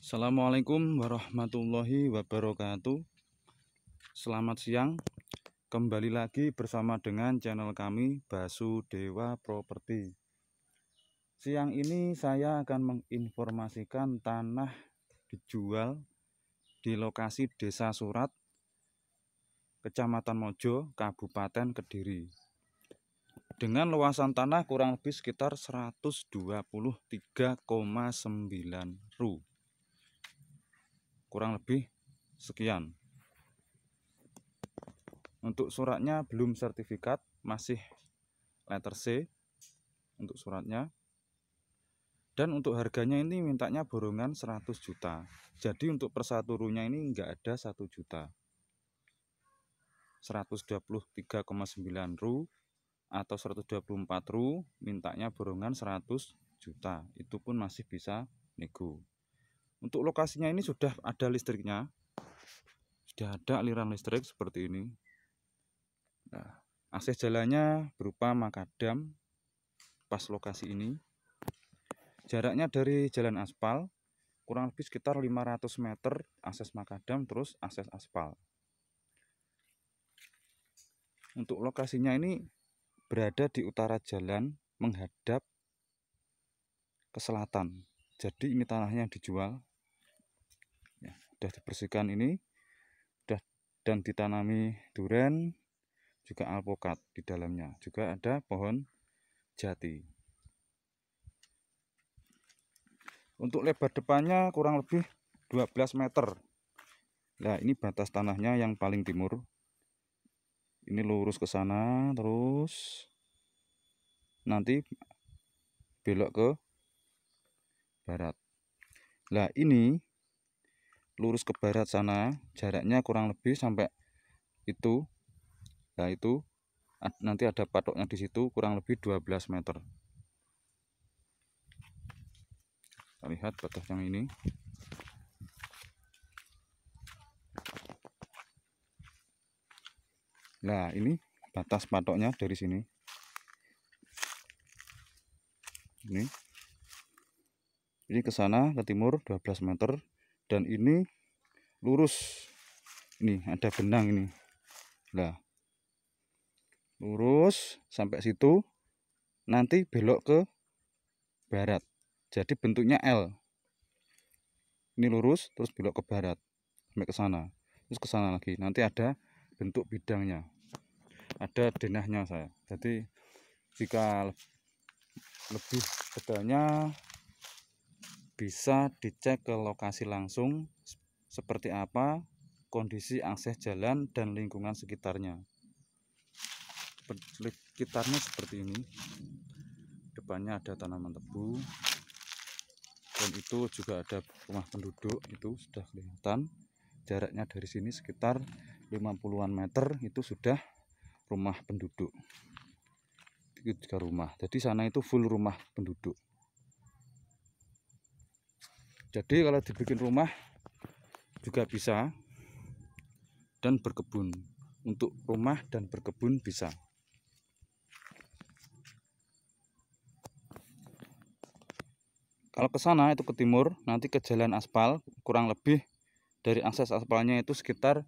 Assalamualaikum warahmatullahi wabarakatuh. Selamat siang. Kembali lagi bersama dengan channel kami Basudewa Properti. Siang ini saya akan menginformasikan tanah dijual di lokasi Desa Surat, Kecamatan Mojo, Kabupaten Kediri, dengan luasan tanah kurang lebih sekitar 123,9 ru. Kurang lebih sekian. Untuk suratnya belum sertifikat, masih letter C untuk suratnya. Dan untuk harganya ini mintanya borongan 100 juta. Jadi untuk per satu runya ini enggak ada 1 juta. 123,9 ru atau 124 ru, mintanya borongan 100 juta. Itu pun masih bisa nego. Untuk lokasinya ini sudah ada listriknya. Sudah ada aliran listrik seperti ini. Nah, akses jalannya berupa makadam pas lokasi ini. Jaraknya dari jalan aspal kurang lebih sekitar 500 meter akses makadam, terus akses aspal. Untuk lokasinya ini berada di utara jalan menghadap ke selatan. Jadi ini tanahnya yang dijual. Ya, sudah dibersihkan ini, dan ditanami duren, juga alpukat di dalamnya. Juga ada pohon jati. Untuk lebar depannya kurang lebih 12 meter. Nah, ini batas tanahnya yang paling timur. Ini lurus ke sana, terus nanti belok ke barat. Nah, ini lurus ke barat sana, jaraknya kurang lebih sampai itu. Nah, itu nanti ada patoknya di situ, kurang lebih 12 meter. Kita lihat batas yang ini. Nah, ini batas patoknya dari sini. Ini ke sana ke timur 12 meter, dan ini lurus. Ini ada benang ini. Nah, lurus sampai situ, nanti belok ke barat. Jadi bentuknya L. Ini lurus terus belok ke barat sampai ke sana. Terus ke sana lagi. Nanti ada bentuk bidangnya. Ada denahnya saya. Jadi jika lebih detailnya bisa dicek ke lokasi langsung seperti apa kondisi akses jalan dan lingkungan sekitarnya. Sekitarnya seperti ini. Depannya ada tanaman tebu, dan itu juga ada rumah penduduk, itu sudah kelihatan. Jaraknya dari sini sekitar 50-an meter, itu sudah rumah penduduk. Itu juga rumah. Jadi sana itu full rumah penduduk. Jadi kalau dibikin rumah juga bisa, dan berkebun. Untuk rumah dan berkebun bisa. Kalau ke sana itu ke timur, nanti ke jalan aspal, kurang lebih dari akses aspalnya itu sekitar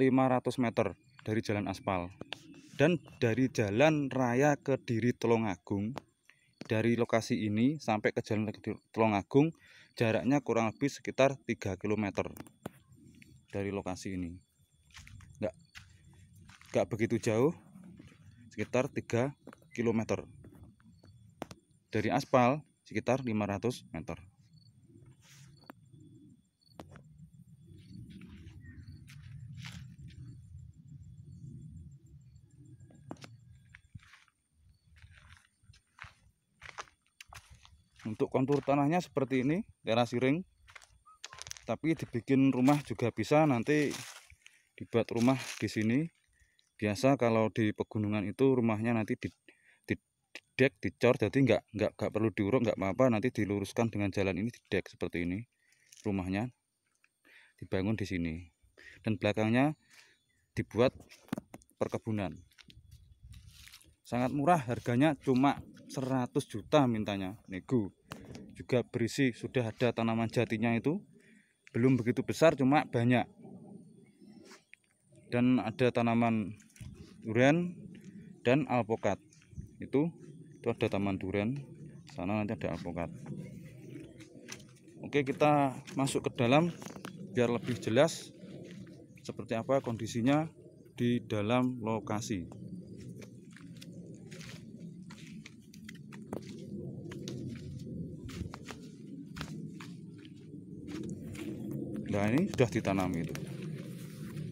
500 meter dari jalan aspal. Dan dari jalan raya Kediri Tulungagung, dari lokasi ini sampai ke jalan Tulungagung jaraknya kurang lebih sekitar 3 km dari lokasi ini. Enggak begitu jauh, sekitar 3 km. Dari aspal sekitar 500 meter. Untuk kontur tanahnya seperti ini, terasi ring. Tapi dibikin rumah juga bisa, nanti dibuat rumah di sini. Biasa kalau di pegunungan itu rumahnya nanti di dek, dicor, jadi nggak perlu diuruk, nggak apa-apa, nanti diluruskan dengan jalan ini, di dek seperti ini. Rumahnya dibangun di sini, dan belakangnya dibuat perkebunan. Sangat murah harganya, cuma 100 juta mintanya, nego. juga berisi, sudah ada tanaman jatinya, itu belum begitu besar, cuma banyak. Dan ada tanaman durian dan alpokat. Itu ada taman durian, sana nanti ada alpokat. Oke, kita masuk ke dalam biar lebih jelas seperti apa kondisinya di dalam lokasi. Nah, ini sudah ditanam itu.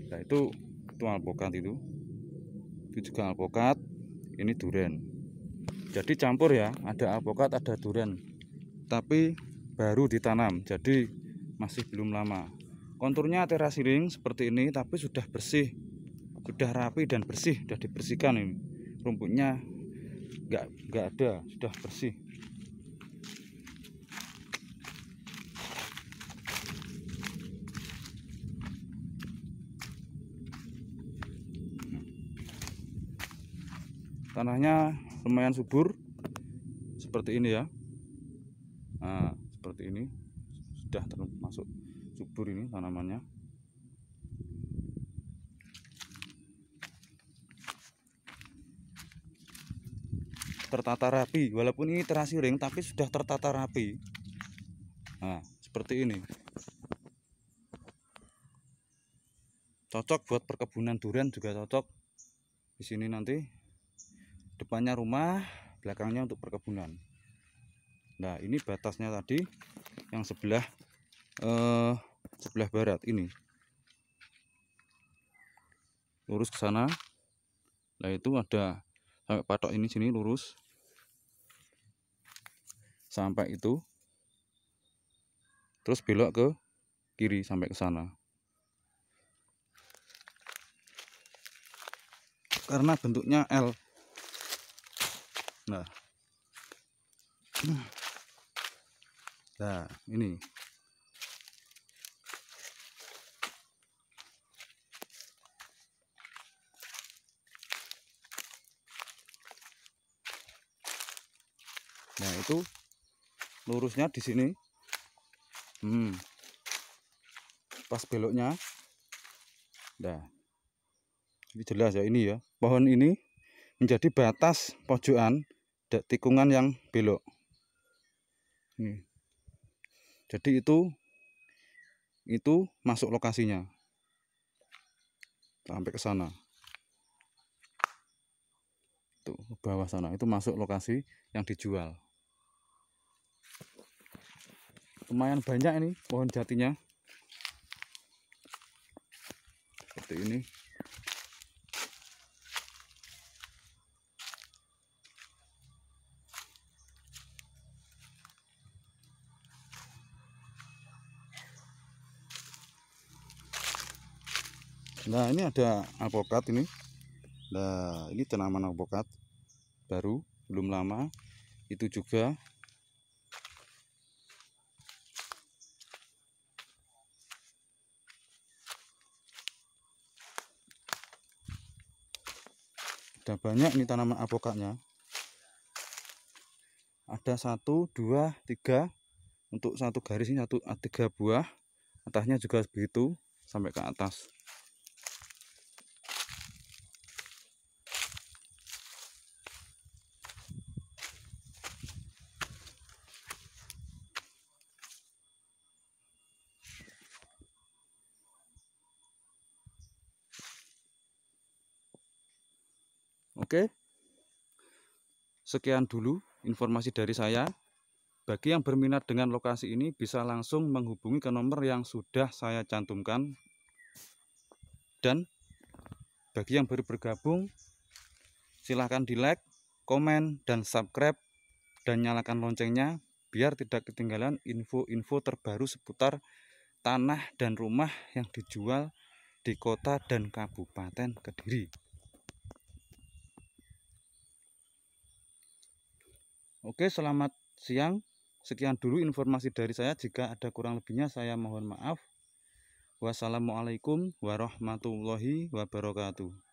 Nah, itu alpokat itu juga alpokat, ini durian. Jadi campur ya, ada alpokat, ada durian. Tapi baru ditanam, jadi masih belum lama. Konturnya terasiring seperti ini, tapi sudah bersih, sudah rapi dan bersih, sudah dibersihkan ini. Rumputnya nggak ada, sudah bersih. Tanahnya lumayan subur seperti ini ya. Nah, seperti ini sudah termasuk subur ini tanamannya. Tertata rapi, walaupun ini terasiring tapi sudah tertata rapi. Nah, seperti ini. Cocok buat perkebunan durian, juga cocok. Di sini nanti depannya rumah, belakangnya untuk perkebunan. Nah, ini batasnya tadi yang sebelah barat ini. Lurus ke sana. Nah, itu ada sampai patok ini, sini lurus sampai itu. Terus belok ke kiri sampai ke sana. Karena bentuknya L. Nah, ini. Nah, itu lurusnya di sini. Pas beloknya. Nah, ini jelas ya, ini ya. Pohon ini menjadi batas pojokan tikungan yang belok. Ini. Jadi itu masuk lokasinya. Sampai ke sana. Tuh, ke bawah sana itu masuk lokasi yang dijual. Lumayan banyak ini pohon jatinya. Seperti ini. Nah, ini ada alpokat ini. Nah, ini tanaman alpokat baru, belum lama. Itu juga. Ada banyak ini tanaman alpokatnya. Ada 1, 2, 3. Untuk satu garis ini 3 buah. Atasnya juga begitu sampai ke atas. Oke, sekian dulu informasi dari saya. Bagi yang berminat dengan lokasi ini bisa langsung menghubungi ke nomor yang sudah saya cantumkan. Dan bagi yang baru bergabung, silahkan di like, komen, dan subscribe, dan nyalakan loncengnya biar tidak ketinggalan info-info terbaru seputar tanah dan rumah yang dijual di kota dan kabupaten Kediri. Oke, selamat siang. Sekian dulu informasi dari saya. Jika ada kurang lebihnya saya mohon maaf. Wassalamualaikum warahmatullahi wabarakatuh.